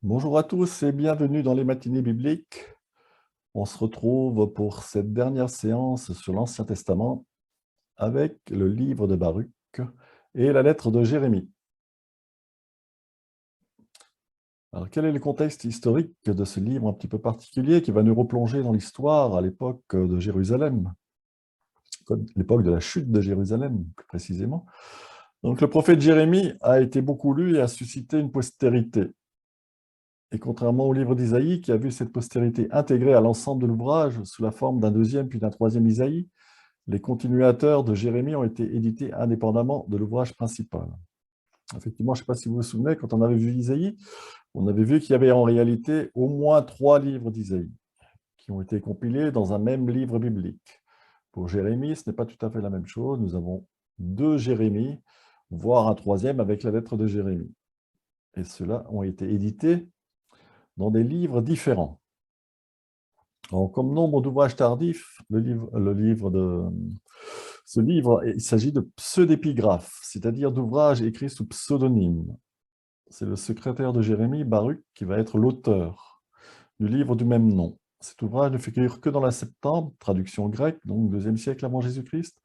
Bonjour à tous et bienvenue dans les matinées bibliques. On se retrouve pour cette dernière séance sur l'Ancien Testament avec le livre de Baruch et la lettre de Jérémie. Alors, quel est le contexte historique de ce livre un petit peu particulier qui va nous replonger dans l'histoire à l'époque de Jérusalem, l'époque de la chute de Jérusalem plus précisément. Donc, le prophète Jérémie a été beaucoup lu et a suscité une postérité. Et contrairement au livre d'Isaïe, qui a vu cette postérité intégrée à l'ensemble de l'ouvrage sous la forme d'un deuxième puis d'un troisième Isaïe, les continuateurs de Jérémie ont été édités indépendamment de l'ouvrage principal. Effectivement, je ne sais pas si vous vous souvenez, quand on avait vu Isaïe, on avait vu qu'il y avait en réalité au moins 3 livres d'Isaïe qui ont été compilés dans un même livre biblique. Pour Jérémie, ce n'est pas tout à fait la même chose. Nous avons 2 Jérémie, voire un troisième avec la lettre de Jérémie. Et ceux-là ont été édités dans des livres différents. Alors, comme nombre d'ouvrages tardifs, ce livre, il s'agit de pseudépigraphes, c'est-à-dire d'ouvrages écrits sous pseudonyme. C'est le secrétaire de Jérémie, Baruch, qui va être l'auteur du livre du même nom. Cet ouvrage ne figure que dans la Septante, traduction grecque, donc 2e siècle avant Jésus-Christ,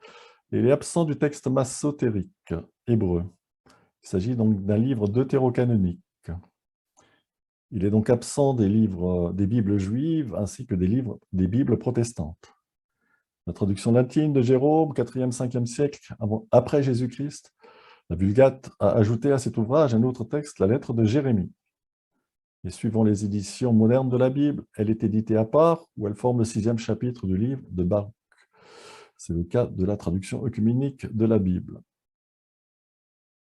et il est absent du texte massotérique, hébreu. Il s'agit donc d'un livre deutérocanonique. Il est donc absent des livres, des Bibles juives ainsi que des Bibles protestantes. La traduction latine de Jérôme, 4e, 5e siècle après Jésus-Christ, la Vulgate a ajouté à cet ouvrage un autre texte, la lettre de Jérémie. Et suivant les éditions modernes de la Bible, elle est éditée à part ou elle forme le 6e chapitre du livre de Baruch. C'est le cas de la traduction œcuménique de la Bible.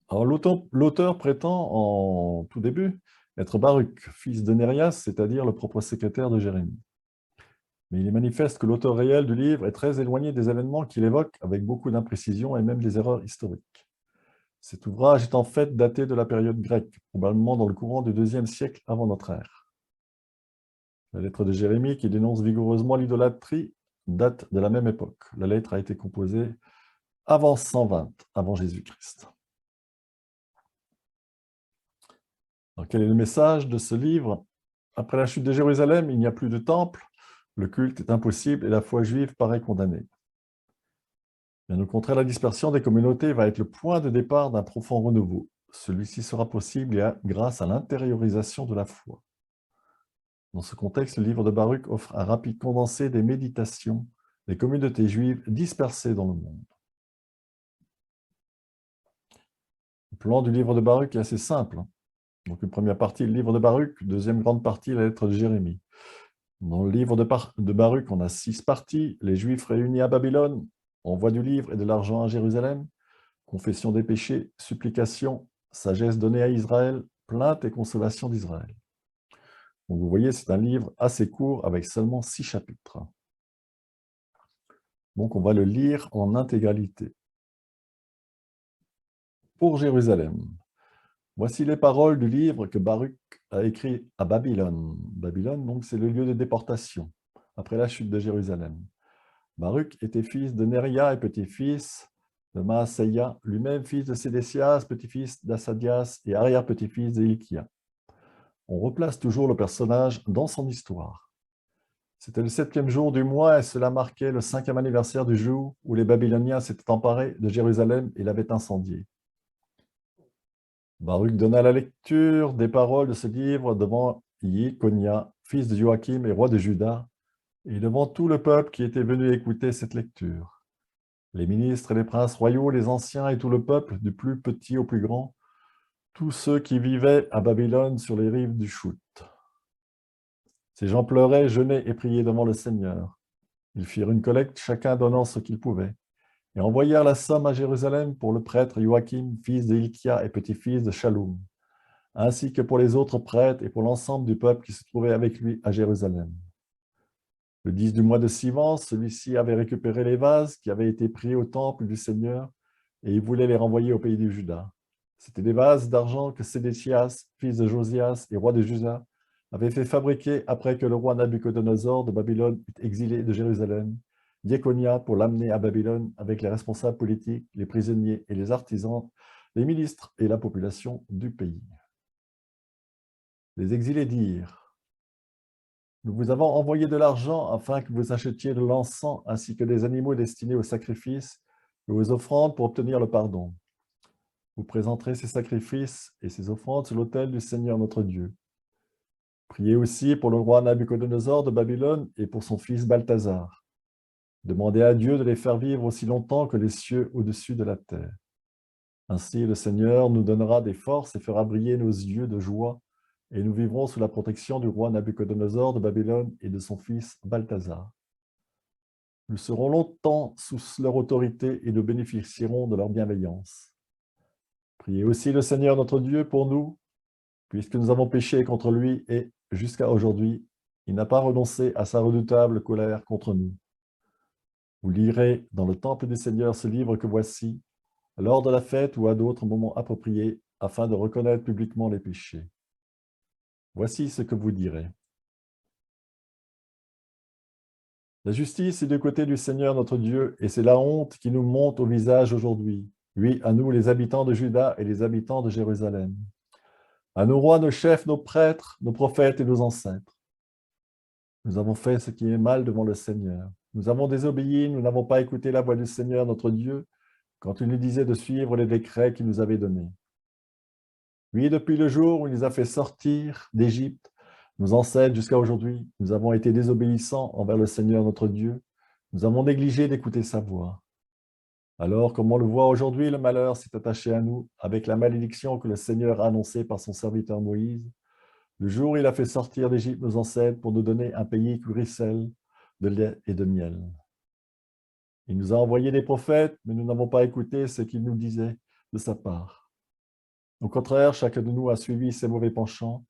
Alors l'auteur prétend en tout début être Baruch, fils de Nérias, c'est-à-dire le propre secrétaire de Jérémie. Mais il est manifeste que l'auteur réel du livre est très éloigné des événements qu'il évoque avec beaucoup d'imprécisions et même des erreurs historiques. Cet ouvrage est en fait daté de la période grecque, probablement dans le courant du 2e siècle avant notre ère. La lettre de Jérémie, qui dénonce vigoureusement l'idolâtrie, date de la même époque. La lettre a été composée avant 120, avant Jésus-Christ. Alors, quel est le message de ce livre? Après la chute de Jérusalem, il n'y a plus de temple, le culte est impossible et la foi juive paraît condamnée. Bien au contraire, la dispersion des communautés va être le point de départ d'un profond renouveau. Celui-ci sera possible grâce à l'intériorisation de la foi. Dans ce contexte, le livre de Baruch offre un rapide condensé des méditations des communautés juives dispersées dans le monde. Le plan du livre de Baruch est assez simple. Donc, une première partie, le livre de Baruch, deuxième grande partie, la lettre de Jérémie. Dans le livre de Baruch, on a 6 parties. Les Juifs réunis à Babylone, envoi du livre et de l'argent à Jérusalem, confession des péchés, supplication, sagesse donnée à Israël, plainte et consolation d'Israël. Donc vous voyez, c'est un livre assez court avec seulement 6 chapitres. Donc on va le lire en intégralité. Pour Jérusalem, voici les paroles du livre que Baruch a écrit à Babylone. Babylone, donc, c'est le lieu de déportation, après la chute de Jérusalem. Baruch était fils de Néria et petit-fils de Maaseia, lui-même fils de Sédécias, petit-fils d'Assadias et arrière-petit-fils d'Hilkia. On replace toujours le personnage dans son histoire. C'était le 7e jour du mois et cela marquait le 5e anniversaire du jour où les Babyloniens s'étaient emparés de Jérusalem et l'avaient incendié. Baruch donna la lecture des paroles de ce livre devant Jéconia, fils de Joachim et roi de Juda, et devant tout le peuple qui était venu écouter cette lecture. Les ministres et les princes royaux, les anciens et tout le peuple, du plus petit au plus grand, tous ceux qui vivaient à Babylone sur les rives du Chout. Ces gens pleuraient, jeûnaient et priaient devant le Seigneur. Ils firent une collecte, chacun donnant ce qu'il pouvait, et envoyèrent la somme à Jérusalem pour le prêtre Joachim, fils de Hilkia et petit-fils de Shaloum, ainsi que pour les autres prêtres et pour l'ensemble du peuple qui se trouvait avec lui à Jérusalem. Le 10 du mois de Sivan, celui-ci avait récupéré les vases qui avaient été pris au temple du Seigneur et il voulait les renvoyer au pays du Juda. C'étaient des vases d'argent que Sédécias, fils de Josias et roi de Juda, avait fait fabriquer après que le roi Nabuchodonosor de Babylone eut exilé de Jérusalem Jéconia pour l'amener à Babylone avec les responsables politiques, les prisonniers et les artisans, les ministres et la population du pays. Les exilés dirent, « Nous vous avons envoyé de l'argent afin que vous achetiez de l'encens ainsi que des animaux destinés aux sacrifices et aux offrandes pour obtenir le pardon. Vous présenterez ces sacrifices et ces offrandes sur l'autel du Seigneur notre Dieu. Priez aussi pour le roi Nabuchodonosor de Babylone et pour son fils Balthazar. Demandez à Dieu de les faire vivre aussi longtemps que les cieux au-dessus de la terre. Ainsi, le Seigneur nous donnera des forces et fera briller nos yeux de joie, et nous vivrons sous la protection du roi Nabuchodonosor de Babylone et de son fils Balthazar. Nous serons longtemps sous leur autorité et nous bénéficierons de leur bienveillance. Priez aussi le Seigneur notre Dieu pour nous, puisque nous avons péché contre lui et, jusqu'à aujourd'hui, il n'a pas renoncé à sa redoutable colère contre nous. Vous lirez dans le temple du Seigneur ce livre que voici, lors de la fête ou à d'autres moments appropriés, afin de reconnaître publiquement les péchés. Voici ce que vous direz. La justice est du côté du Seigneur notre Dieu, et c'est la honte qui nous monte au visage aujourd'hui. Oui, à nous, les habitants de Juda et les habitants de Jérusalem. À nos rois, nos chefs, nos prêtres, nos prophètes et nos ancêtres. Nous avons fait ce qui est mal devant le Seigneur. Nous avons désobéi, nous n'avons pas écouté la voix du Seigneur notre Dieu, quand il nous disait de suivre les décrets qu'il nous avait donnés. Oui, depuis le jour où il nous a fait sortir d'Égypte, nos ancêtres jusqu'à aujourd'hui, nous avons été désobéissants envers le Seigneur notre Dieu. Nous avons négligé d'écouter sa voix. Alors, comme on le voit aujourd'hui, le malheur s'est attaché à nous avec la malédiction que le Seigneur a annoncée par son serviteur Moïse, le jour où il a fait sortir d'Égypte nos ancêtres pour nous donner un pays qui ruisselle de lait et de miel. Il nous a envoyé des prophètes, mais nous n'avons pas écouté ce qu'il nous disait de sa part. Au contraire, chacun de nous a suivi ses mauvais penchants,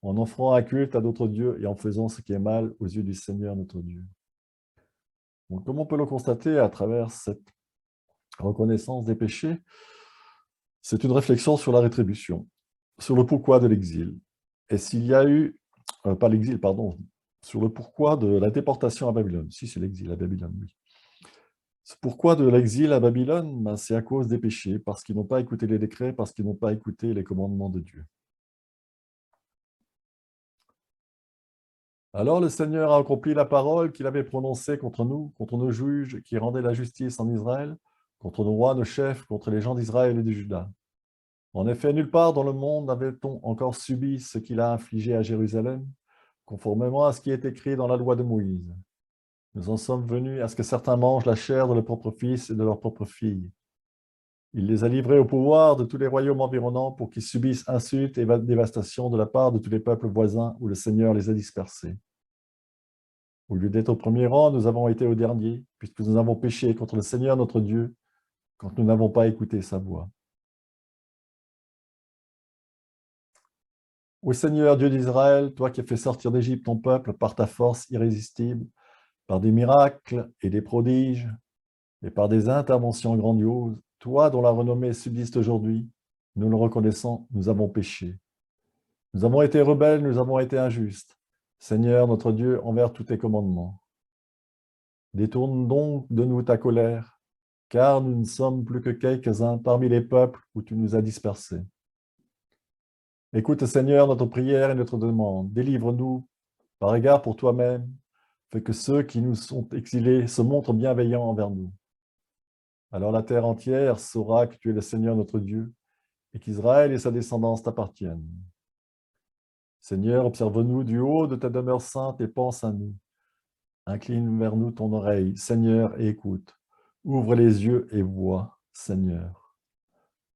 en offrant un culte à d'autres dieux et en faisant ce qui est mal aux yeux du Seigneur notre Dieu. Donc, comme on peut le constater à travers cette reconnaissance des péchés, c'est une réflexion sur la rétribution, sur le pourquoi de l'exil. Et s'il y a eu, pas l'exil, pardon, sur le pourquoi de la déportation à Babylone. Si, c'est l'exil à Babylone, oui. Ce pourquoi de l'exil à Babylone, ben, c'est à cause des péchés, parce qu'ils n'ont pas écouté les décrets, parce qu'ils n'ont pas écouté les commandements de Dieu. Alors le Seigneur a accompli la parole qu'il avait prononcée contre nous, contre nos juges qui rendaient la justice en Israël, contre nos rois, nos chefs, contre les gens d'Israël et de Juda. En effet, nulle part dans le monde n'avait-on encore subi ce qu'il a infligé à Jérusalem, conformément à ce qui est écrit dans la loi de Moïse. Nous en sommes venus à ce que certains mangent la chair de leurs propres fils et de leurs propres filles. Il les a livrés au pouvoir de tous les royaumes environnants pour qu'ils subissent insultes et dévastations de la part de tous les peuples voisins où le Seigneur les a dispersés. Au lieu d'être au premier rang, nous avons été au dernier, puisque nous avons péché contre le Seigneur notre Dieu, quand nous n'avons pas écouté sa voix. Ô Seigneur, Dieu d'Israël, toi qui as fait sortir d'Égypte ton peuple par ta force irrésistible, par des miracles et des prodiges, et par des interventions grandioses, toi dont la renommée subsiste aujourd'hui, nous le reconnaissons, nous avons péché. Nous avons été rebelles, nous avons été injustes. Seigneur, notre Dieu, envers tous tes commandements. Détourne donc de nous ta colère, car nous ne sommes plus que quelques-uns parmi les peuples où tu nous as dispersés. Écoute, Seigneur, notre prière et notre demande. Délivre-nous, par égard pour toi-même, fais que ceux qui nous sont exilés se montrent bienveillants envers nous. Alors la terre entière saura que tu es le Seigneur notre Dieu, et qu'Israël et sa descendance t'appartiennent. Seigneur, observe-nous du haut de ta demeure sainte et pense à nous. Incline vers nous ton oreille, Seigneur, et écoute. Ouvre les yeux et vois, Seigneur.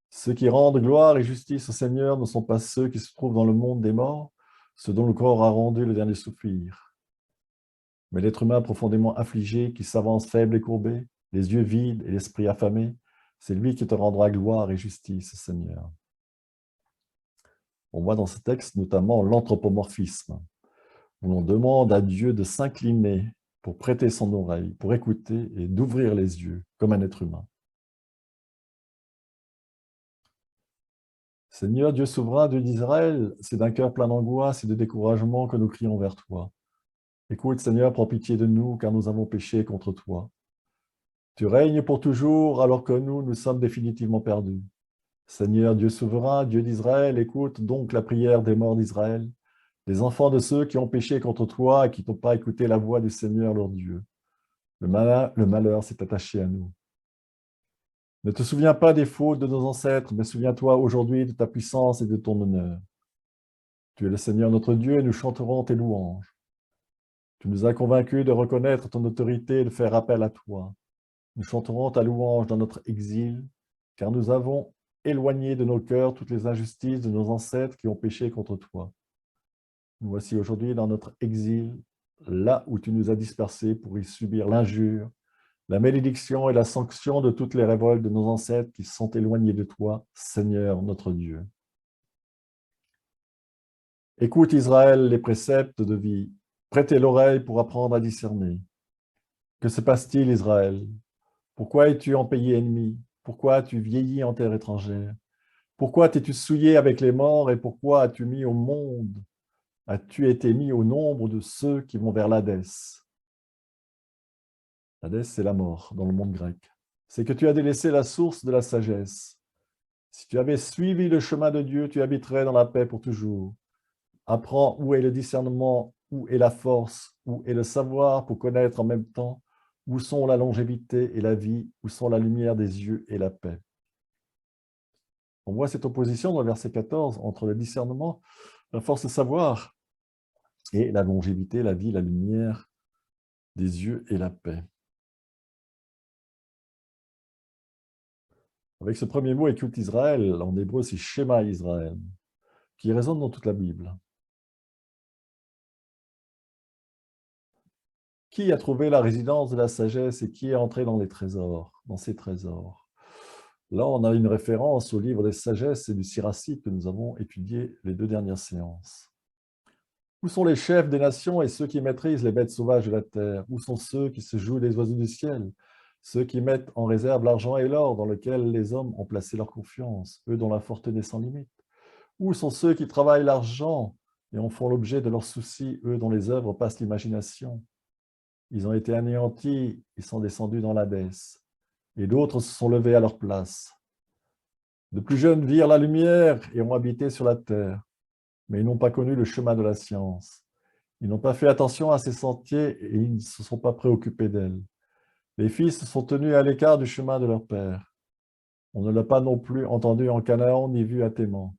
Ceux qui rendent gloire et justice au Seigneur ne sont pas ceux qui se trouvent dans le monde des morts, ceux dont le corps a rendu le dernier soupir. Mais l'être humain profondément affligé, qui s'avance faible et courbé, les yeux vides et l'esprit affamé, c'est lui qui te rendra gloire et justice, Seigneur. On voit dans ce texte notamment l'anthropomorphisme, où l'on demande à Dieu de s'incliner pour prêter son oreille, pour écouter et d'ouvrir les yeux comme un être humain. Seigneur, Dieu souverain, Dieu d'Israël, c'est d'un cœur plein d'angoisse et de découragement que nous crions vers toi. Écoute, Seigneur, prends pitié de nous, car nous avons péché contre toi. Tu règnes pour toujours, alors que nous sommes définitivement perdus. Seigneur, Dieu souverain, Dieu d'Israël, écoute donc la prière des morts d'Israël, les enfants de ceux qui ont péché contre toi et qui n'ont pas écouté la voix du Seigneur leur Dieu. Le malheur s'est attaché à nous. Ne te souviens pas des fautes de nos ancêtres, mais souviens-toi aujourd'hui de ta puissance et de ton honneur. Tu es le Seigneur notre Dieu et nous chanterons tes louanges. Tu nous as convaincus de reconnaître ton autorité et de faire appel à toi. Nous chanterons ta louange dans notre exil, car nous avons éloigné de nos cœurs toutes les injustices de nos ancêtres qui ont péché contre toi. Nous voici aujourd'hui dans notre exil, là où tu nous as dispersés pour y subir l'injure, la malédiction et la sanction de toutes les révoltes de nos ancêtres qui se sont éloignés de toi, Seigneur notre Dieu. Écoute, Israël, les préceptes de vie. Prêtez l'oreille pour apprendre à discerner. Que se passe-t-il, Israël? Pourquoi es-tu en pays ennemi? Pourquoi as-tu vieilli en terre étrangère? Pourquoi t'es-tu souillé avec les morts et pourquoi as-tu mis au monde? As-tu été mis au nombre de ceux qui vont vers l'Hadès? L'Hadès, c'est la mort dans le monde grec. C'est que tu as délaissé la source de la sagesse. Si tu avais suivi le chemin de Dieu, tu habiterais dans la paix pour toujours. Apprends où est le discernement, où est la force, où est le savoir pour connaître en même temps où sont la longévité et la vie, où sont la lumière des yeux et la paix. On voit cette opposition dans le verset 14 entre le discernement, la force de savoir, et la longévité, la vie, la lumière des yeux et la paix. Avec ce premier mot, écoute Israël, en hébreu c'est Shema Israël, qui résonne dans toute la Bible. Qui a trouvé la résidence de la sagesse et qui est entré dans les trésors, dans ces trésors? Là, on a une référence au livre des sagesses et du Siracide que nous avons étudié les 2 dernières séances. Où sont les chefs des nations et ceux qui maîtrisent les bêtes sauvages de la terre? Où sont ceux qui se jouent des oiseaux du ciel? Ceux qui mettent en réserve l'argent et l'or dans lequel les hommes ont placé leur confiance, eux dont la fortune est sans limite? Où sont ceux qui travaillent l'argent et en font l'objet de leurs soucis, eux dont les œuvres passent l'imagination? Ils ont été anéantis, ils sont descendus dans l'Hadès, et d'autres se sont levés à leur place. De plus jeunes virent la lumière et ont habité sur la terre, mais ils n'ont pas connu le chemin de la science. Ils n'ont pas fait attention à ses sentiers et ils ne se sont pas préoccupés d'elle. Les fils se sont tenus à l'écart du chemin de leur père. On ne l'a pas non plus entendu en Canaan ni vu à Téman.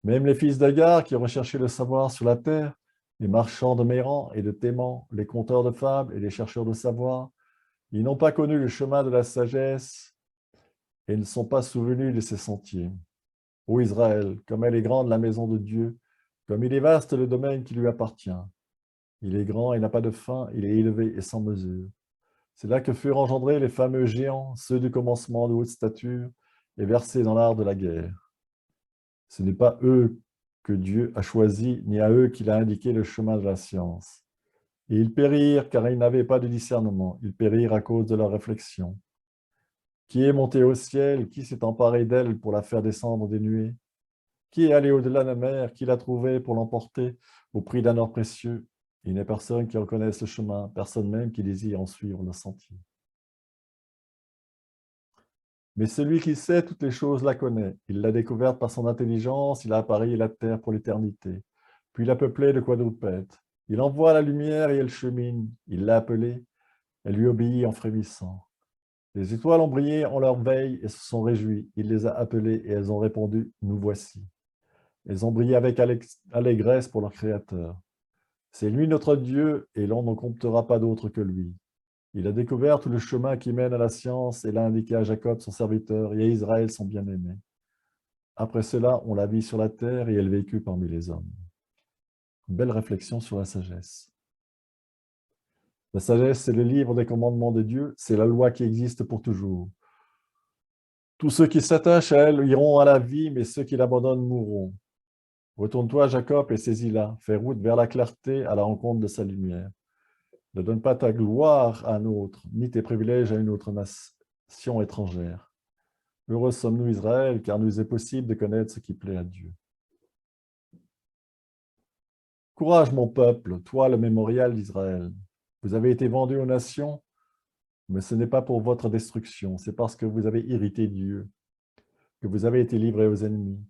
Même les fils d'Agar qui recherchaient le savoir sur la terre, les marchands de Méran et de Téman, les conteurs de fables et les chercheurs de savoir, ils n'ont pas connu le chemin de la sagesse et ne sont pas souvenus de ses sentiers. Ô Israël, comme elle est grande la maison de Dieu, comme il est vaste le domaine qui lui appartient. Il est grand et n'a pas de fin, il est élevé et sans mesure. C'est là que furent engendrés les fameux géants, ceux du commencement de haute stature, et versés dans l'art de la guerre. Ce n'est pas eux que Dieu a choisis, ni à eux qu'il a indiqué le chemin de la science. Et ils périrent car ils n'avaient pas de discernement, ils périrent à cause de leur réflexion. Qui est monté au ciel, qui s'est emparé d'elle pour la faire descendre des nuées? Qui est allé au-delà de la mer, qui l'a trouvé pour l'emporter au prix d'un or précieux? Il n'est personne qui reconnaisse le chemin, personne même qui désire en suivre le sentier. Mais celui qui sait toutes les choses la connaît. Il l'a découverte par son intelligence, il a appareillé la terre pour l'éternité. Puis il l'a peuplée de quadrupèdes. Il envoie la lumière et elle chemine. Il l'a appelée, elle lui obéit en frémissant. Les étoiles ont brillé en leur veille et se sont réjouies. Il les a appelées et elles ont répondu, nous voici. Elles ont brillé avec allégresse pour leur Créateur. C'est lui notre Dieu et l'on ne comptera pas d'autre que lui. Il a découvert tout le chemin qui mène à la science et l'a indiqué à Jacob, son serviteur, et à Israël, son bien-aimé. Après cela, on la vit sur la terre et elle vécut parmi les hommes. Une belle réflexion sur la sagesse. La sagesse, c'est le livre des commandements de Dieu, c'est la loi qui existe pour toujours. Tous ceux qui s'attachent à elle iront à la vie, mais ceux qui l'abandonnent mourront. Retourne-toi, Jacob, et saisis-la. Fais route vers la clarté à la rencontre de sa lumière. Ne donne pas ta gloire à un autre, ni tes privilèges à une autre nation étrangère. Heureux sommes-nous, Israël, car nous est possible de connaître ce qui plaît à Dieu. Courage, mon peuple, toi, le mémorial d'Israël. Vous avez été vendus aux nations, mais ce n'est pas pour votre destruction, c'est parce que vous avez irrité Dieu, que vous avez été livrés aux ennemis.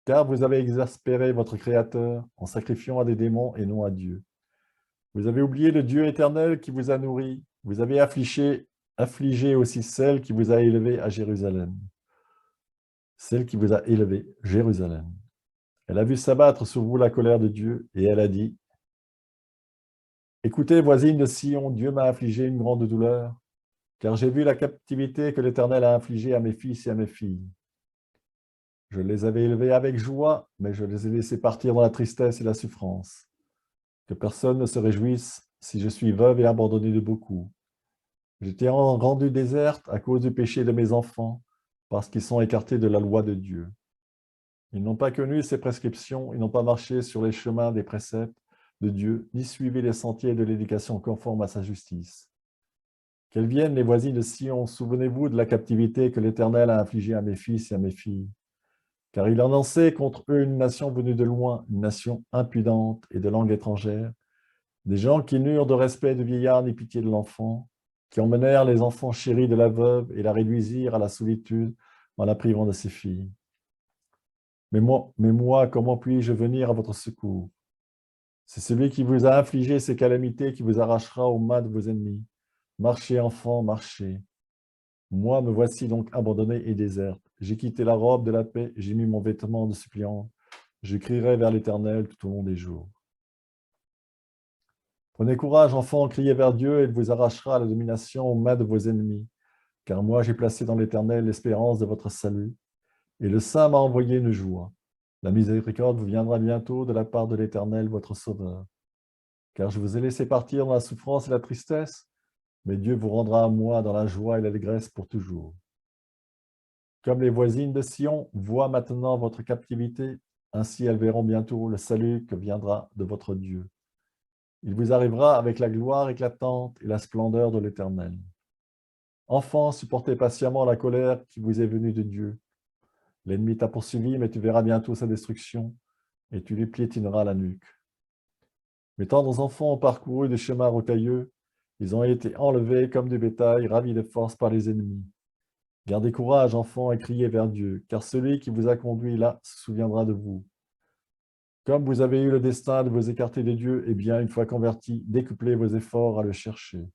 Car vous avez exaspéré votre Créateur en sacrifiant à des démons et non à Dieu. Vous avez oublié le Dieu éternel qui vous a nourri. Vous avez affligé aussi celle qui vous a élevé à Jérusalem. Celle qui vous a élevé, Jérusalem. Elle a vu s'abattre sur vous la colère de Dieu et elle a dit, « Écoutez, voisine de Sion, Dieu m'a affligé une grande douleur, car j'ai vu la captivité que l'Éternel a infligée à mes fils et à mes filles. Je les avais élevés avec joie, mais je les ai laissés partir dans la tristesse et la souffrance. Que personne ne se réjouisse si je suis veuve et abandonnée de beaucoup. J'étais rendue déserte à cause du péché de mes enfants, parce qu'ils sont écartés de la loi de Dieu. Ils n'ont pas connu ses prescriptions, ils n'ont pas marché sur les chemins des préceptes de Dieu, ni suivi les sentiers de l'éducation conforme à sa justice. Qu'elles viennent, les voisines de Sion, souvenez-vous de la captivité que l'Éternel a infligée à mes fils et à mes filles. Car il a lancé contre eux une nation venue de loin, une nation impudente et de langue étrangère, des gens qui n'eurent de respect du vieillard ni pitié de l'enfant, qui emmenèrent les enfants chéris de la veuve et la réduisirent à la solitude en la privant de ses filles. Mais moi, comment puis-je venir à votre secours? C'est celui qui vous a infligé ces calamités qui vous arrachera aux mains de vos ennemis. Marchez, enfants, marchez. Moi, me voici donc abandonnée et déserte. J'ai quitté la robe de la paix, j'ai mis mon vêtement de suppliant. Je crierai vers l'Éternel tout au long des jours. Prenez courage, enfants, criez vers Dieu, et il vous arrachera la domination aux mains de vos ennemis. Car moi, j'ai placé dans l'Éternel l'espérance de votre salut, et le Saint m'a envoyé une joie. La miséricorde vous viendra bientôt de la part de l'Éternel, votre Sauveur. Car je vous ai laissé partir dans la souffrance et la tristesse, mais Dieu vous rendra à moi dans la joie et l'allégresse pour toujours. Comme les voisines de Sion voient maintenant votre captivité, ainsi elles verront bientôt le salut que viendra de votre Dieu. Il vous arrivera avec la gloire éclatante et la splendeur de l'Éternel. Enfants, supportez patiemment la colère qui vous est venue de Dieu. L'ennemi t'a poursuivi, mais tu verras bientôt sa destruction, et tu lui piétineras la nuque. Mes tendres enfants ont parcouru des chemins rocailleux, ils ont été enlevés comme du bétail, ravis de force par les ennemis. Gardez courage, enfants, et criez vers Dieu, car celui qui vous a conduit là se souviendra de vous. Comme vous avez eu le destin de vous écarter de Dieu, eh bien, une fois convertis, décuplez vos efforts à le chercher.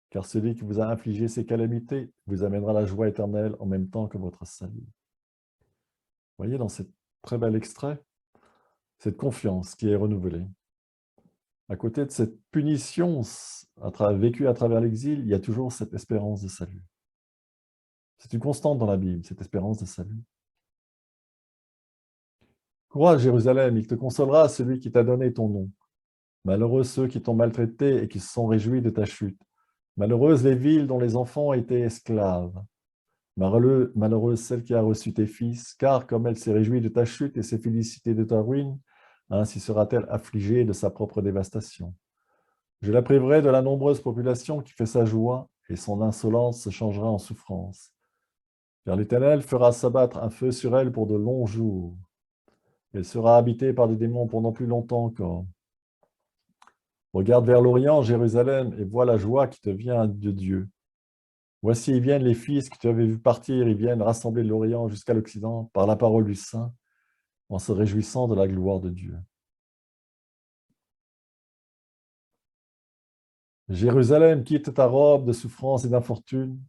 Car celui qui vous a infligé ces calamités vous amènera la joie éternelle en même temps que votre salut. Vous voyez dans ce très bel extrait, cette confiance qui est renouvelée. À côté de cette punition vécue à travers l'exil, il y a toujours cette espérance de salut. C'est une constante dans la Bible, cette espérance de salut. Courage, Jérusalem, il te consolera, celui qui t'a donné ton nom. Malheureux ceux qui t'ont maltraité et qui se sont réjouis de ta chute. Malheureuses les villes dont les enfants étaient esclaves. Malheureuse celle qui a reçu tes fils, car comme elle s'est réjouie de ta chute et s'est félicitée de ta ruine, ainsi sera-t-elle affligée de sa propre dévastation. Je la priverai de la nombreuse population qui fait sa joie, et son insolence se changera en souffrance. Car l'Éternel fera s'abattre un feu sur elle pour de longs jours. Elle sera habitée par des démons pendant plus longtemps encore. Regarde vers l'Orient, Jérusalem, et vois la joie qui te vient de Dieu. Voici, ils viennent les fils que tu avais vus partir, ils viennent rassembler de l'Orient jusqu'à l'Occident par la parole du Saint, en se réjouissant de la gloire de Dieu. Jérusalem, quitte ta robe de souffrance et d'infortune,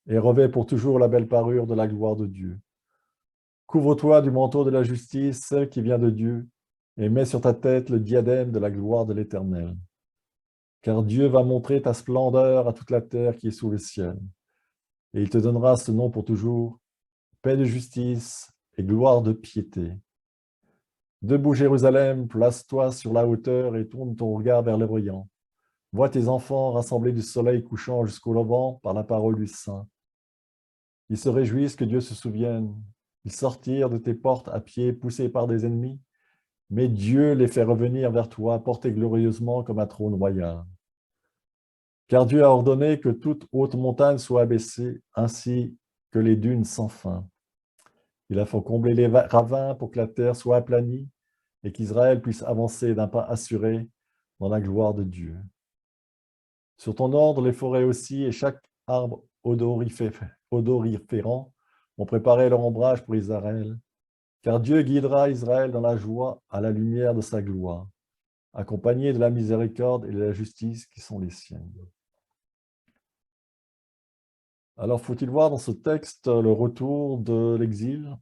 et revêt pour toujours la belle parure de la gloire de Dieu. Couvre-toi du manteau de la justice, celle qui vient de Dieu, et mets sur ta tête le diadème de la gloire de l'Éternel. Car Dieu va montrer ta splendeur à toute la terre qui est sous le ciel. Et il te donnera ce nom pour toujours, paix de justice et gloire de piété. Debout Jérusalem, place-toi sur la hauteur et tourne ton regard vers l'Orient. Vois tes enfants rassemblés du soleil couchant jusqu'au levant par la parole du Saint. Ils se réjouissent que Dieu se souvienne. Ils sortirent de tes portes à pied, poussés par des ennemis, mais Dieu les fait revenir vers toi, portés glorieusement comme un trône royal. Car Dieu a ordonné que toute haute montagne soit abaissée, ainsi que les dunes sans fin. Il a fait combler les ravins pour que la terre soit aplanie et qu'Israël puisse avancer d'un pas assuré dans la gloire de Dieu. Sur ton ordre, les forêts aussi et chaque arbre odoriférant ont préparé leur ombrage pour Israël. Car Dieu guidera Israël dans la joie à la lumière de sa gloire, accompagné de la miséricorde et de la justice qui sont les siennes. Alors, faut-il voir dans ce texte le retour de l'exil?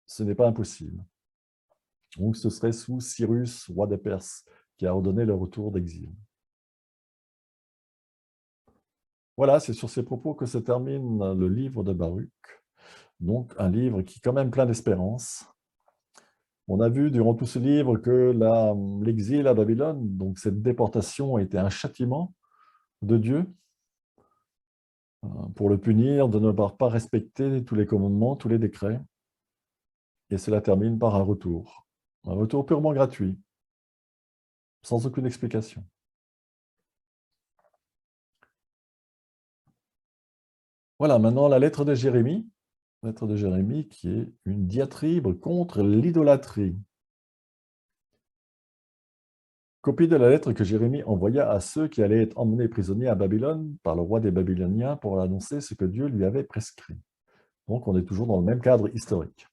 Ce n'est pas impossible. Donc, ce serait sous Cyrus, roi des Perses, qui a ordonné le retour d'exil. Voilà, c'est sur ces propos que se termine le livre de Baruch. Donc, un livre qui est quand même plein d'espérance. On a vu durant tout ce livre que l'exil à Babylone, donc cette déportation, a été un châtiment de Dieu pour le punir de ne pas respecter tous les commandements, tous les décrets. Et cela termine par un retour purement gratuit, sans aucune explication. Voilà, maintenant la lettre de Jérémie qui est une diatribe contre l'idolâtrie. Copie de la lettre que Jérémie envoya à ceux qui allaient être emmenés prisonniers à Babylone par le roi des Babyloniens pour annoncer ce que Dieu lui avait prescrit. Donc on est toujours dans le même cadre historique.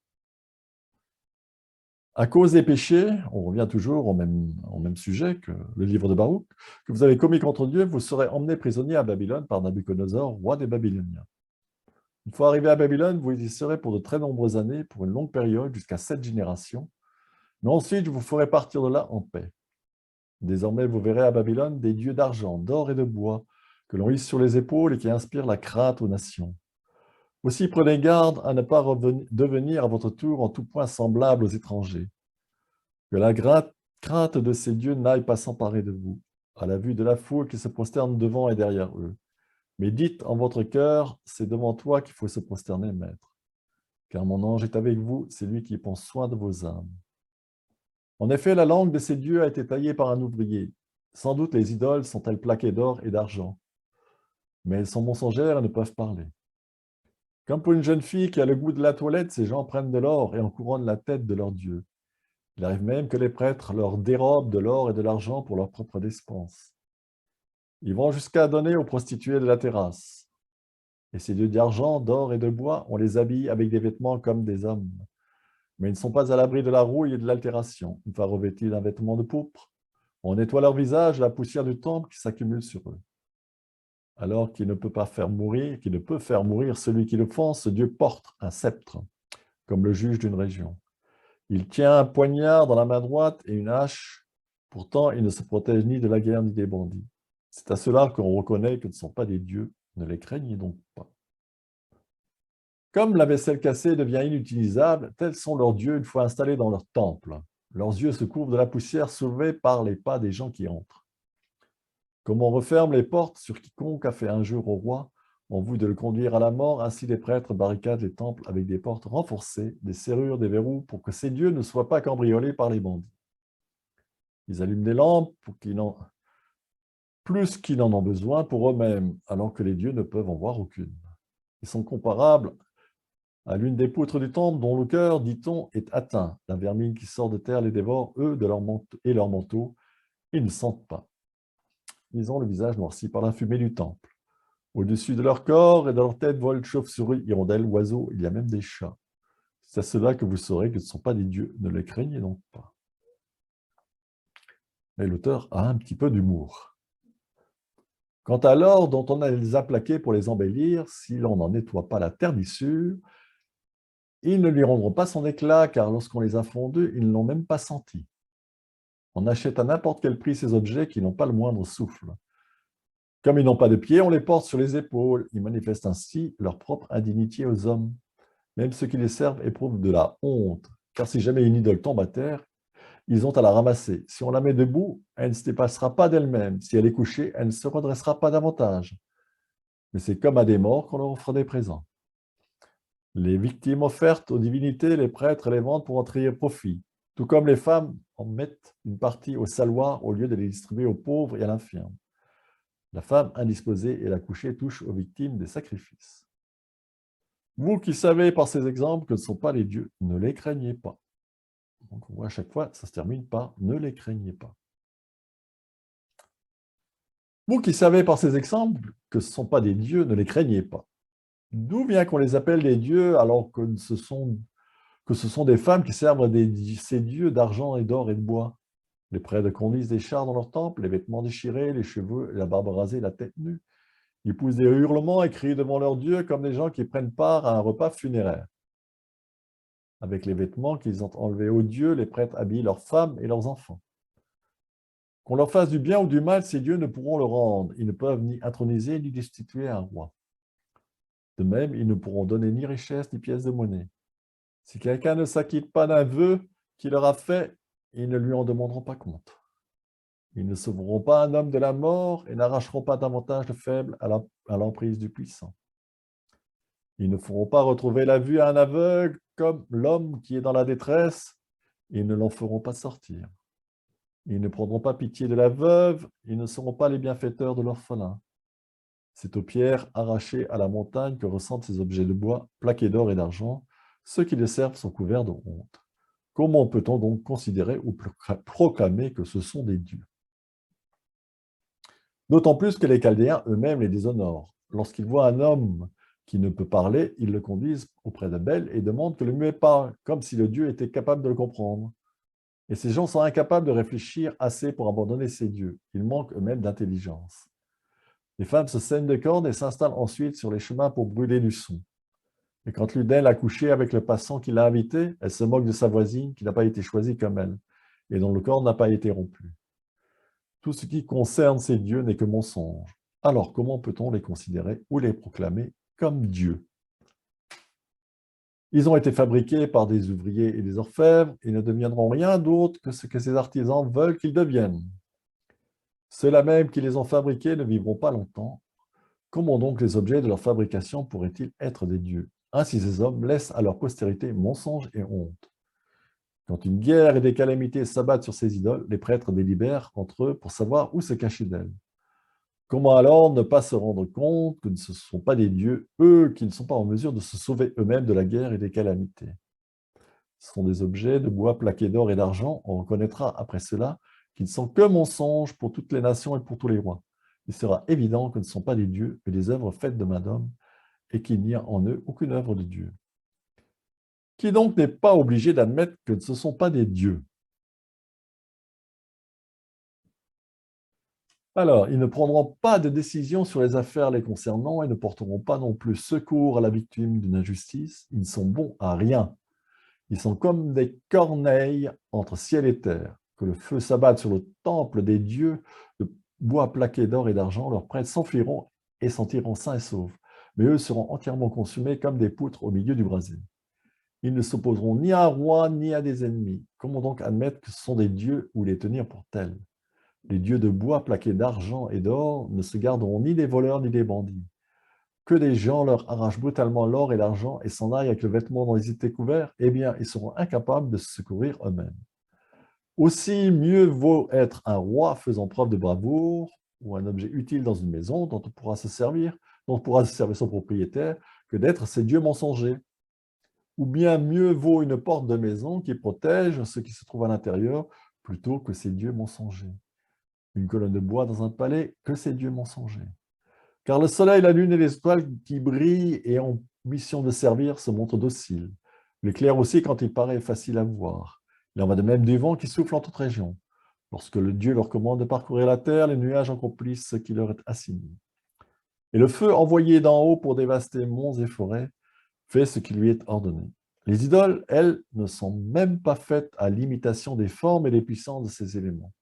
À cause des péchés, on revient toujours au même sujet que le livre de Baruch, que vous avez commis contre Dieu, vous serez emmenés prisonniers à Babylone par Nabuchodonosor, roi des Babyloniens. Une fois arrivé à Babylone, vous y serez pour de très nombreuses années, pour une longue période, jusqu'à 7 générations. Mais ensuite, je vous ferai partir de là en paix. Désormais, vous verrez à Babylone des dieux d'argent, d'or et de bois, que l'on hisse sur les épaules et qui inspirent la crainte aux nations. Aussi, prenez garde à ne pas devenir à votre tour en tout point semblable aux étrangers. Que la crainte de ces dieux n'aille pas s'emparer de vous, à la vue de la foule qui se prosterne devant et derrière eux. Mais dites en votre cœur, c'est devant toi qu'il faut se prosterner, maître. Car mon ange est avec vous, c'est lui qui prend soin de vos âmes. En effet, la langue de ces dieux a été taillée par un ouvrier. Sans doute les idoles sont-elles plaquées d'or et d'argent. Mais elles sont mensongères et ne peuvent parler. Comme pour une jeune fille qui a le goût de la toilette, ces gens prennent de l'or et en couronnent la tête de leur dieu. Il arrive même que les prêtres leur dérobent de l'or et de l'argent pour leur propre dépense. Ils vont jusqu'à donner aux prostituées de la terrasse. Et ces dieux d'argent, d'or et de bois, on les habille avec des vêtements comme des hommes. Mais ils ne sont pas à l'abri de la rouille et de l'altération. Une fois revêtus d'un vêtement de pourpre, on nettoie leur visage, la poussière du temple qui s'accumule sur eux. Alors qu'il ne peut faire mourir celui qui l'offense, Dieu porte un sceptre, comme le juge d'une région. Il tient un poignard dans la main droite et une hache. Pourtant, il ne se protège ni de la guerre ni des bandits. C'est à cela qu'on reconnaît que ne sont pas des dieux. Ne les craignez donc pas. Comme la vaisselle cassée devient inutilisable, tels sont leurs dieux une fois installés dans leur temple. Leurs yeux se couvrent de la poussière soulevée par les pas des gens qui entrent. Comme on referme les portes sur quiconque a fait injure au roi, en vue de le conduire à la mort, ainsi les prêtres barricadent les temples avec des portes renforcées, des serrures, des verrous, pour que ces dieux ne soient pas cambriolés par les bandits. Ils allument des lampes plus qu'ils n'en ont besoin pour eux-mêmes, alors que les dieux ne peuvent en voir aucune. Ils sont comparables à l'une des poutres du temple dont le cœur, dit-on, est atteint. La vermine qui sort de terre les dévore, eux et leurs manteaux, ils ne sentent pas. Ils ont le visage noirci par la fumée du temple. Au-dessus de leur corps et de leur tête volent chauves-souris, hirondelles, oiseaux, il y a même des chats. C'est à cela que vous saurez que ce ne sont pas des dieux, ne les craignez donc pas. Mais l'auteur a un petit peu d'humour. Quant à l'or dont on les a plaqués pour les embellir, si l'on n'en nettoie pas la ternissure, ils ne lui rendront pas son éclat, car lorsqu'on les a fondus, ils ne l'ont même pas senti. On achète à n'importe quel prix ces objets qui n'ont pas le moindre souffle. Comme ils n'ont pas de pieds, on les porte sur les épaules. Ils manifestent ainsi leur propre indignité aux hommes. Même ceux qui les servent éprouvent de la honte, car si jamais une idole tombe à terre, ils ont à la ramasser. Si on la met debout, elle ne se dépassera pas d'elle-même. Si elle est couchée, elle ne se redressera pas davantage. Mais c'est comme à des morts qu'on leur offre des présents. Les victimes offertes aux divinités, les prêtres les vendent pour en tirer profit, tout comme les femmes en mettent une partie au saloir au lieu de les distribuer aux pauvres et à l'infirme. La femme indisposée et la couchée touchent aux victimes des sacrifices. Vous qui savez par ces exemples que ce ne sont pas les dieux, ne les craignez pas. Donc on voit à chaque fois, ça se termine par « ne les craignez pas ». Vous qui savez par ces exemples que ce ne sont pas des dieux, ne les craignez pas. D'où vient qu'on les appelle des dieux alors que que ce sont des femmes qui servent ces dieux d'argent et d'or et de bois. Les prêtres conduisent des chars dans leur temple, les vêtements déchirés, les cheveux, la barbe rasée, la tête nue. Ils poussent des hurlements et crient devant leur Dieu comme des gens qui prennent part à un repas funéraire. Avec les vêtements qu'ils ont enlevés aux dieux, les prêtres habillent leurs femmes et leurs enfants. Qu'on leur fasse du bien ou du mal, ces dieux ne pourront le rendre. Ils ne peuvent ni introniser ni destituer un roi. De même, ils ne pourront donner ni richesse ni pièces de monnaie. Si quelqu'un ne s'acquitte pas d'un vœu qu'il leur a fait, ils ne lui en demanderont pas compte. Ils ne sauveront pas un homme de la mort et n'arracheront pas davantage de faibles à l'emprise du puissant. Ils ne feront pas retrouver la vue à un aveugle comme l'homme qui est dans la détresse. Ils ne l'en feront pas sortir. Ils ne prendront pas pitié de la veuve. Ils ne seront pas les bienfaiteurs de l'orphelin. C'est aux pierres arrachées à la montagne que ressentent ces objets de bois, plaqués d'or et d'argent. Ceux qui les servent sont couverts de honte. Comment peut-on donc considérer ou proclamer que ce sont des dieux? D'autant plus que les Chaldéens eux-mêmes les déshonorent. Lorsqu'ils voient un homme qui ne peut parler, ils le conduisent auprès d'Abel et demandent que le muet parle, comme si le Dieu était capable de le comprendre. Et ces gens sont incapables de réfléchir assez pour abandonner ces dieux. Ils manquent eux-mêmes d'intelligence. Les femmes se saignent de cordes et s'installent ensuite sur les chemins pour brûler du son. Et quand l'une d'elles a couché avec le passant qui l'a invitée, elle se moque de sa voisine qui n'a pas été choisie comme elle et dont le corps n'a pas été rompu. Tout ce qui concerne ces dieux n'est que mensonge. Alors comment peut-on les considérer ou les proclamer comme dieux? Ils ont été fabriqués par des ouvriers et des orfèvres et ne deviendront rien d'autre que ce que ces artisans veulent qu'ils deviennent. Ceux-là même qui les ont fabriqués ne vivront pas longtemps. Comment donc les objets de leur fabrication pourraient-ils être des dieux? Ainsi ces hommes laissent à leur postérité mensonge et honte. Quand une guerre et des calamités s'abattent sur ces idoles, les prêtres délibèrent entre eux pour savoir où se cacher d'elles. Comment alors ne pas se rendre compte que ce ne sont pas des dieux, eux qui ne sont pas en mesure de se sauver eux-mêmes de la guerre et des calamités? Ce sont des objets de bois plaqués d'or et d'argent. On reconnaîtra après cela qu'ils ne sont que mensonges pour toutes les nations et pour tous les rois. Il sera évident que ce ne sont pas des dieux, mais des œuvres faites de main d'homme, et qu'il n'y a en eux aucune œuvre de Dieu. Qui donc n'est pas obligé d'admettre que ce ne sont pas des dieux? Alors, ils ne prendront pas de décision sur les affaires les concernant et ne porteront pas non plus secours à la victime d'une injustice. Ils ne sont bons à rien. Ils sont comme des corneilles entre ciel et terre. Que le feu s'abatte sur le temple des dieux, de bois plaqué d'or et d'argent, leurs prêtres s'enfuiront et s'en tireront sains et saufs. Mais eux seront entièrement consumés comme des poutres au milieu du brasier. Ils ne s'opposeront ni à un roi ni à des ennemis. Comment donc admettre que ce sont des dieux ou les tenir pour tels? Les dieux de bois plaqués d'argent et d'or ne se garderont ni des voleurs ni des bandits. Que des gens leur arrachent brutalement l'or et l'argent et s'en aillent avec le vêtement dont ils étaient couverts, eh bien, ils seront incapables de se secourir eux-mêmes. Aussi, mieux vaut être un roi faisant preuve de bravoure ou un objet utile dans une maison dont on pourra se servir, dont pourra se servir son propriétaire, que d'être ces dieux mensongers. Ou bien mieux vaut une porte de maison qui protège ce qui se trouve à l'intérieur plutôt que ces dieux mensongers. Une colonne de bois dans un palais que ces dieux mensongers. Car le soleil, la lune et les étoiles qui brillent et ont mission de servir se montrent dociles. L'éclair aussi quand il paraît facile à voir. Il en va de même du vent qui souffle en toute région. Lorsque le Dieu leur commande de parcourir la terre, les nuages accomplissent ce qui leur est assigné. Et le feu envoyé d'en haut pour dévaster monts et forêts fait ce qui lui est ordonné. Les idoles, elles, ne sont même pas faites à l'imitation des formes et des puissances de ces éléments.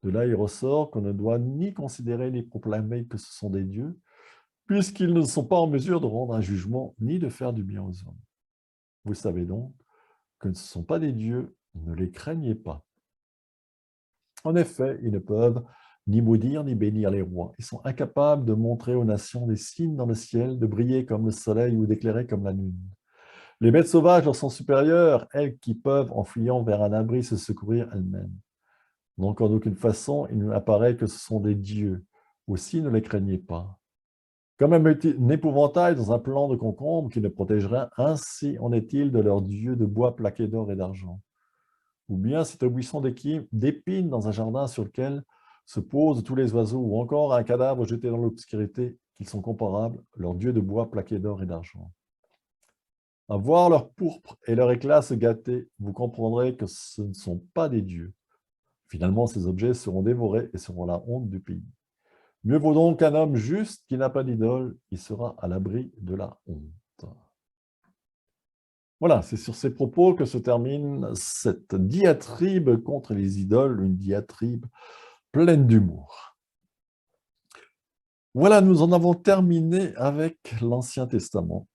De là, il ressort qu'on ne doit ni considérer ni proclamer que ce sont des dieux, puisqu'ils ne sont pas en mesure de rendre un jugement ni de faire du bien aux hommes. Vous savez donc que ce ne sont pas des dieux, ne les craignez pas. En effet, ils ne peuvent ni maudire ni bénir les rois. Ils sont incapables de montrer aux nations des signes dans le ciel, de briller comme le soleil ou d'éclairer comme la lune. Les bêtes sauvages leur sont supérieures, elles qui peuvent, en fuyant vers un abri, se secourir elles-mêmes. Donc, en aucune façon, il n'apparaît que ce sont des dieux. Aussi, ne les craignez pas. Comme un épouvantail dans un plant de concombre qui ne protégerait, ainsi en est-il de leurs dieux de bois plaqués d'or et d'argent. Ou bien c'est un buisson d'épines dans un jardin sur lequel se posent tous les oiseaux, ou encore un cadavre jeté dans l'obscurité, qu'ils sont comparables, leurs dieux de bois plaqués d'or et d'argent. À voir leur pourpre et leur éclat se gâter, vous comprendrez que ce ne sont pas des dieux. Finalement, ces objets seront dévorés et seront la honte du pays. Mieux vaut donc un homme juste qui n'a pas d'idole, il sera à l'abri de la honte. Voilà, c'est sur ces propos que se termine cette diatribe contre les idoles, une diatribe pleine d'humour. Voilà, nous en avons terminé avec l'Ancien Testament.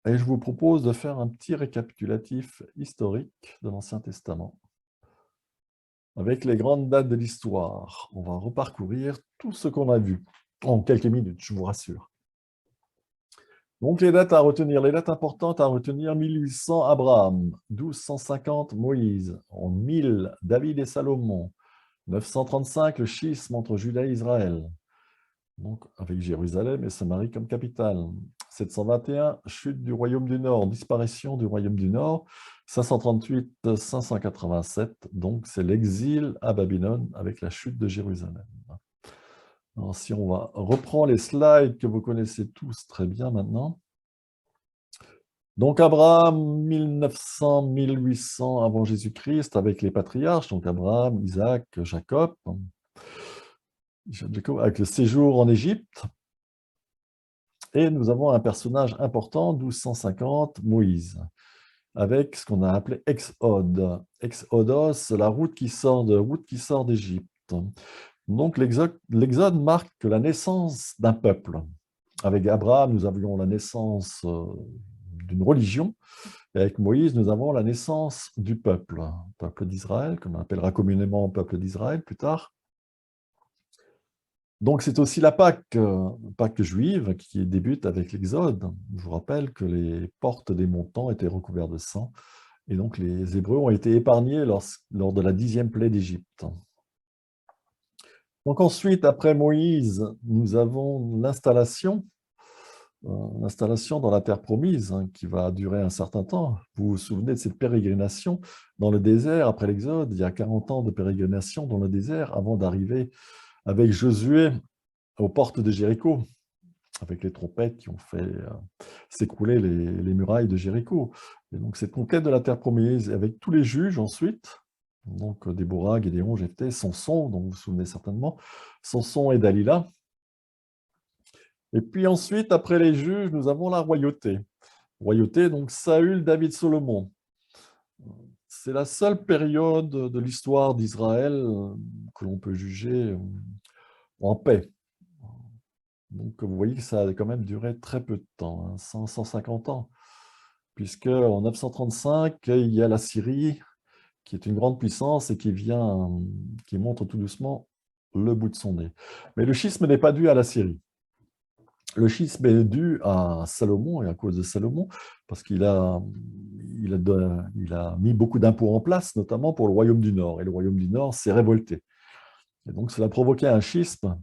Et je vous propose de faire un petit récapitulatif historique de l'Ancien Testament. Avec les grandes dates de l'histoire, on va reparcourir tout ce qu'on a vu en quelques minutes, je vous rassure. Donc les dates à retenir, les dates importantes à retenir, 1800 Abraham, 1250 Moïse, en 1000 David et Salomon, 935 le schisme entre Juda et Israël, donc avec Jérusalem et Samarie comme capitale. 721, chute du royaume du Nord, disparition du royaume du Nord. 538, 587, donc c'est l'exil à Babylone avec la chute de Jérusalem. Alors, si on va reprendre les slides que vous connaissez tous très bien maintenant. Donc Abraham, 1900-1800 avant Jésus-Christ, avec les patriarches, donc Abraham, Isaac, Jacob, avec le séjour en Égypte. Et nous avons un personnage important, 1250, Moïse, avec ce qu'on a appelé Exode. Exodos, la route qui sort d'Égypte. Donc l'Exode marque la naissance d'un peuple. Avec Abraham, nous avions la naissance d'une religion, et avec Moïse, nous avons la naissance du peuple d'Israël, qu'on appellera communément peuple d'Israël plus tard. Donc c'est aussi la Pâque juive, qui débute avec l'Exode. Je vous rappelle que les portes des montants étaient recouvertes de sang, et donc les Hébreux ont été épargnés lors de la 10e plaie d'Égypte. Donc ensuite, après Moïse, nous avons l'installation dans la terre promise, qui va durer un certain temps. Vous vous souvenez de cette pérégrination dans le désert après l'Exode? Il y a 40 ans de pérégrination dans le désert avant d'arriver avec Josué aux portes de Jéricho, avec les trompettes qui ont fait s'écrouler les murailles de Jéricho. Et donc cette conquête de la terre promise, avec tous les juges ensuite, donc Déborah, Gédéon, Jephthé, Samson, dont vous vous souvenez certainement, Samson et Dalila. Et puis ensuite, après les juges, nous avons la royauté. Royauté, donc Saül, David, Salomon. C'est la seule période de l'histoire d'Israël que l'on peut juger en paix. Donc vous voyez que ça a quand même duré très peu de temps, 150 ans, puisque en 935, il y a la Syrie, qui est une grande puissance et qui montre tout doucement le bout de son nez. Mais le schisme n'est pas dû à la Syrie. Le schisme est dû à Salomon et à cause de Salomon, parce qu'il a mis beaucoup d'impôts en place, notamment pour le royaume du Nord. Et le royaume du Nord s'est révolté. Et donc cela a provoqué un schisme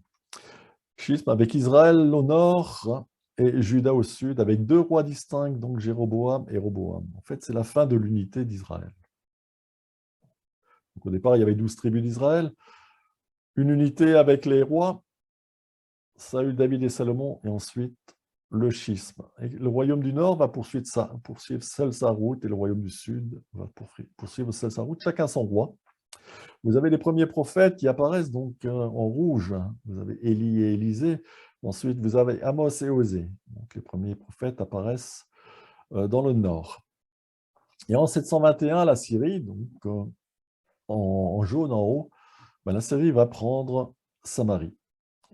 avec Israël au nord et Juda au sud, avec deux rois distincts, donc Jéroboam et Roboam. En fait, c'est la fin de l'unité d'Israël. Au départ, il y avait 12 tribus d'Israël, une unité avec les rois, Saül, David et Salomon, et ensuite le schisme. Et le royaume du Nord va poursuivre seul sa route, et le royaume du Sud va poursuivre seul sa route, chacun son roi. Vous avez les premiers prophètes qui apparaissent donc en rouge. Vous avez Élie et Élisée. Ensuite, vous avez Amos et Osée. Donc, les premiers prophètes apparaissent dans le nord. Et en 721, la Syrie, donc en jaune en haut, la Syrie va prendre Samarie.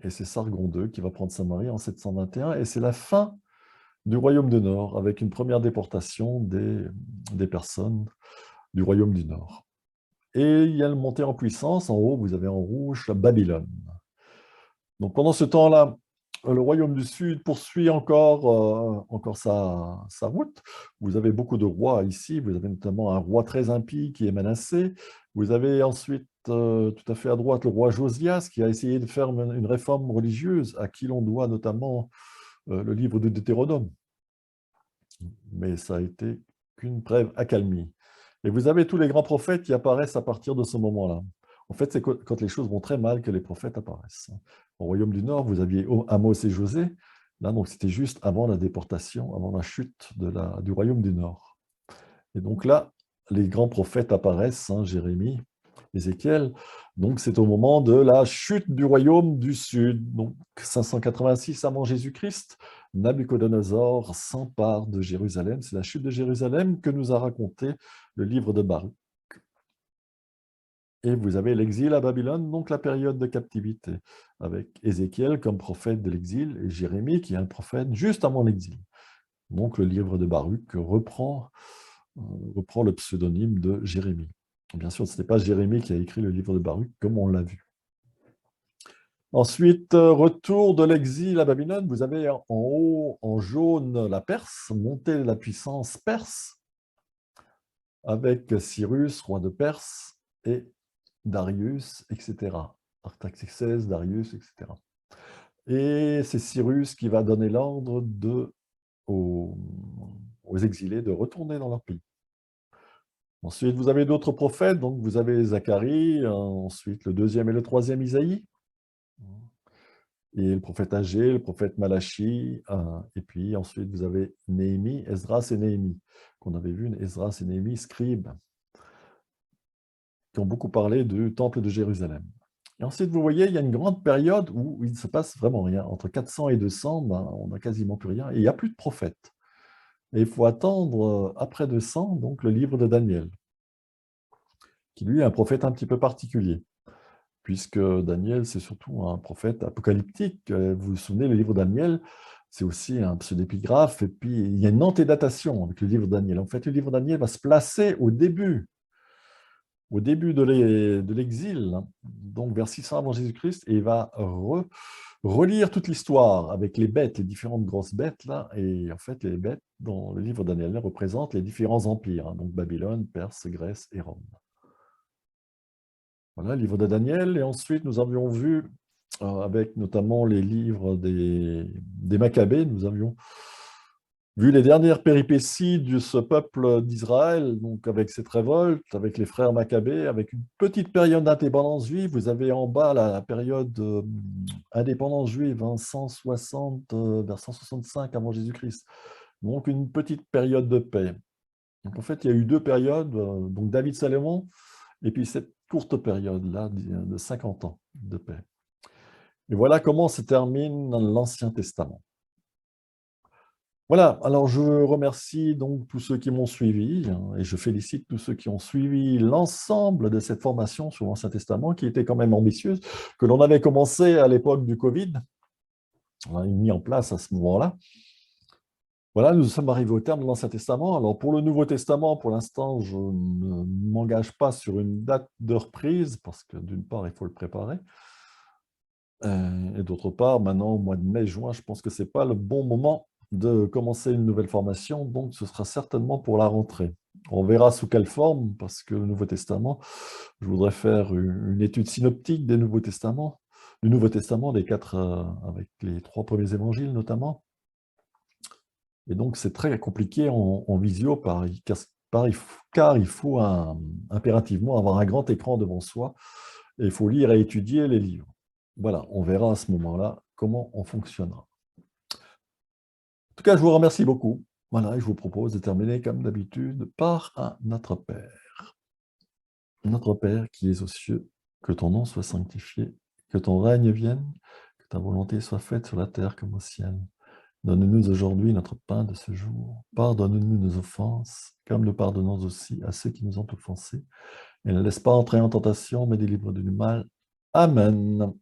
Et c'est Sargon II qui va prendre Samarie en 721. Et c'est la fin du royaume du Nord, avec une première déportation des personnes du royaume du Nord. Et il y a le montée en puissance. En haut, vous avez en rouge la Babylone. Donc pendant ce temps-là, le royaume du Sud poursuit encore sa route. Vous avez beaucoup de rois ici. Vous avez notamment un roi très impie qui est menacé. Vous avez ensuite, tout à fait à droite, le roi Josias qui a essayé de faire une réforme religieuse, à qui l'on doit notamment le livre de Deutéronome. Mais ça a été qu'une brève accalmie. Et vous avez tous les grands prophètes qui apparaissent à partir de ce moment-là. En fait, c'est quand les choses vont très mal que les prophètes apparaissent. Au royaume du Nord, vous aviez Amos et Josée, Là, donc, c'était juste avant la déportation, avant la chute du royaume du Nord. Et donc là, les grands prophètes apparaissent, hein, Jérémie, Ézéchiel. Donc, c'est au moment de la chute du royaume du Sud. Donc, 586 avant Jésus-Christ, Nabuchodonosor s'empare de Jérusalem. C'est la chute de Jérusalem que nous a raconté le livre de Baruch. Et vous avez l'exil à Babylone, donc la période de captivité, avec Ézéchiel comme prophète de l'exil et Jérémie qui est un prophète juste avant l'exil. Donc le livre de Baruch reprend le pseudonyme de Jérémie. Bien sûr, ce n'est pas Jérémie qui a écrit le livre de Baruch, comme on l'a vu. Ensuite, retour de l'exil à Babylone. Vous avez en haut, en jaune, la Perse, montée de la puissance perse, avec Cyrus, roi de Perse, et Darius, etc. Artaxerxès, Darius, etc. Et c'est Cyrus qui va donner l'ordre aux exilés de retourner dans leur pays. Ensuite, vous avez d'autres prophètes, donc vous avez Zacharie, ensuite le deuxième et le troisième Isaïe, et le prophète Agé, le prophète Malachi, et puis ensuite vous avez Néhémie, Esdras et Néhémie, qu'on avait vu, Esdras et Néhémie, scribes, qui ont beaucoup parlé du temple de Jérusalem. Et ensuite, vous voyez, il y a une grande période où il ne se passe vraiment rien. Entre 400 et 200, on n'a quasiment plus rien, et il n'y a plus de prophètes. Et il faut attendre, après 200, donc le livre de Daniel, qui lui est un prophète un petit peu particulier, puisque Daniel, c'est surtout un prophète apocalyptique. Vous vous souvenez, le livre de Daniel, c'est aussi un pseudépigraphe, et puis il y a une antédatation avec le livre de Daniel. En fait, le livre de Daniel va se placer au début de l'exil, hein, donc vers 600 avant Jésus-Christ, et il va relire toute l'histoire avec les bêtes, les différentes grosses bêtes, là, et en fait, les bêtes dans le livre de Daniel représentent les différents empires, hein, donc Babylone, Perse, Grèce et Rome. Voilà, le livre de Daniel, et ensuite nous avions vu, avec notamment les livres des Maccabées, nous avions vu les dernières péripéties de ce peuple d'Israël, donc avec cette révolte, avec les frères Maccabées, avec une petite période d'indépendance juive. Vous avez en bas la période indépendance juive, hein, 160, vers 165 avant Jésus-Christ. Donc une petite période de paix. Donc en fait, il y a eu deux périodes, donc David-Salomon, et puis cette courte période-là de 50 ans de paix. Et voilà comment se termine l'Ancien Testament. Voilà, alors je remercie donc tous ceux qui m'ont suivi, hein, et je félicite tous ceux qui ont suivi l'ensemble de cette formation sur l'Ancien Testament, qui était quand même ambitieuse, que l'on avait commencé à l'époque du Covid. On a mis en place à ce moment-là. Voilà, nous sommes arrivés au terme de l'Ancien Testament. Alors pour le Nouveau Testament, pour l'instant, je ne m'engage pas sur une date de reprise, parce que d'une part, il faut le préparer. Et d'autre part, maintenant, au mois de mai, juin, je pense que ce n'est pas le bon moment de commencer une nouvelle formation, donc ce sera certainement pour la rentrée. On verra sous quelle forme, parce que le Nouveau Testament, je voudrais faire une étude synoptique du Nouveau Testament, des quatre, avec les 3 premiers évangiles notamment. Et donc c'est très compliqué en visio, car il faut impérativement avoir un grand écran devant soi, et il faut lire et étudier les livres. Voilà, on verra à ce moment-là comment on fonctionnera. En tout cas, je vous remercie beaucoup. Voilà, et je vous propose de terminer comme d'habitude par un Notre Père. Notre Père qui es aux cieux, que ton nom soit sanctifié, que ton règne vienne, que ta volonté soit faite sur la terre comme au ciel. Donne-nous aujourd'hui notre pain de ce jour. Pardonne-nous nos offenses, comme nous pardonnons aussi à ceux qui nous ont offensés. Et ne laisse pas entrer en tentation, mais délivre-nous du mal. Amen.